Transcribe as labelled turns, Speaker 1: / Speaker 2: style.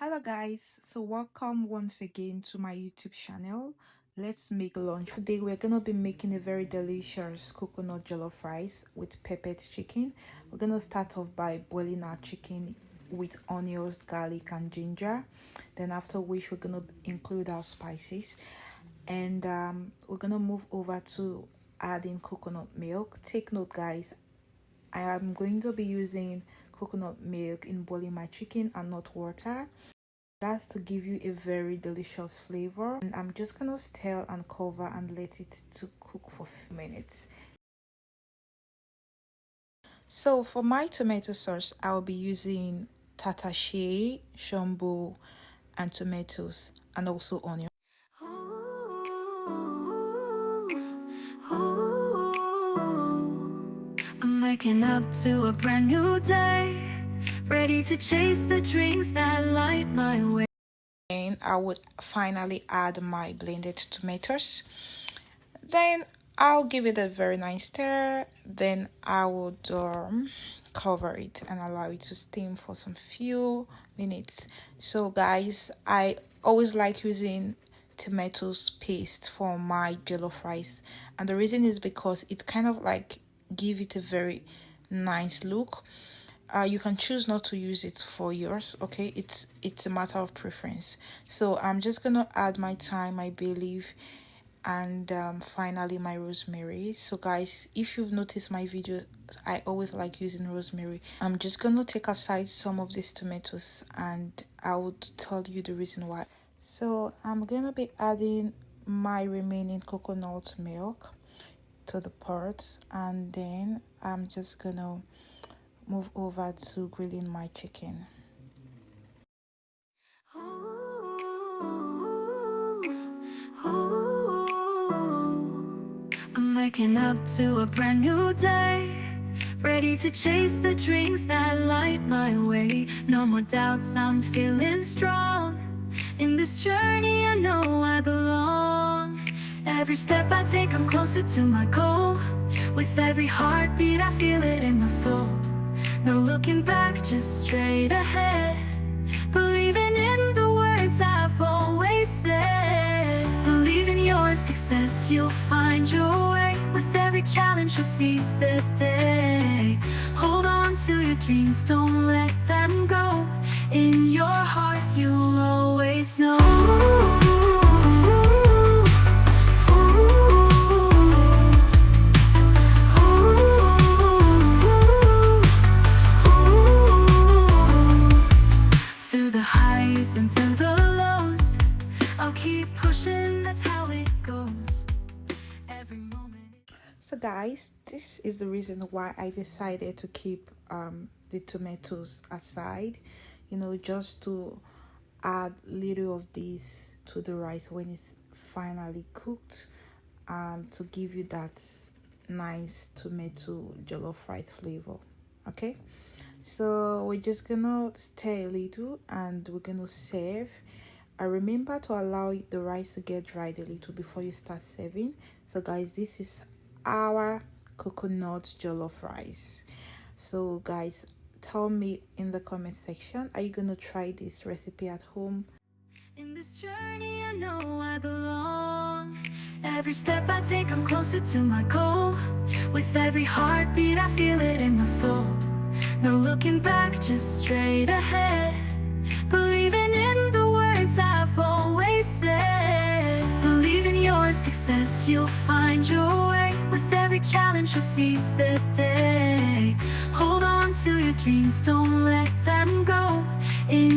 Speaker 1: Hello guys, so welcome once again to my YouTube channel. Let's make lunch. Today we're gonna be making a very delicious coconut jollof rice with peppered chicken. We're gonna start off by boiling our chicken with onions, garlic and ginger. Then after which we're gonna include our spices, and we're gonna move over to adding coconut milk. Take note guys, I am going to be using coconut milk in boiling my chicken and not water. That's to give you a very delicious flavor. And I'm just gonna stir and cover and let it to cook for a few minutes. So for my tomato sauce, I'll be using tatashe, shombo, and tomatoes, and also onion.
Speaker 2: I'm waking up to a brand new day, ready to chase the dreams that light my way.
Speaker 1: And I would finally add my blended tomatoes. Then I'll give it a very nice stir. Then I would cover it and allow it to steam for some few minutes. So guys, I always like using tomatoes paste for my jollof rice, and the reason is because it kind of like give it a very nice look. You can choose not to use it for yours, okay? It's a matter of preference. So I'm just gonna add my thyme, my bay leaf, and finally my rosemary. So guys, if you've noticed my videos, I always like using rosemary. I'm just gonna take aside some of these tomatoes and I would tell you the reason why. So I'm gonna be adding my remaining coconut milk to the pot, and then I'm just gonna move over to grilling my chicken.
Speaker 2: I'm waking up to a brand new day, ready to chase the dreams that light my way. No more doubts, I'm feeling strong. In this journey I know I belong. Every step I take I'm closer to my goal. With every heartbeat I feel it in my soul. No looking back, just straight ahead. Believing in the words I've always said. Believe in your success, you'll find your way. With every challenge you'll seize the day. Hold on to your dreams, don't let them go. In your heart you'll always know. And through the lows, I'll keep pushing, that's how it goes. Every moment.
Speaker 1: So guys, this is the reason why I decided to keep the tomatoes aside, just to add little of this to the rice when it's finally cooked, to give you that nice tomato jollof rice flavor. Okay, so we're just gonna stir a little and we're gonna serve. Remember to allow the rice to get dried a little before you start serving. So guys, this is our coconut jollof rice. So guys, tell me in the comment section, are you gonna try this recipe at home?
Speaker 2: In this journey I know I belong. Every step I take I'm closer to my goal. With every heartbeat I feel it in my soul. No looking back, just straight ahead. Believing in the words I've always said. Believe in your success, you'll find your way. With every challenge you'll seize the day. Hold on to your dreams, don't let them go. In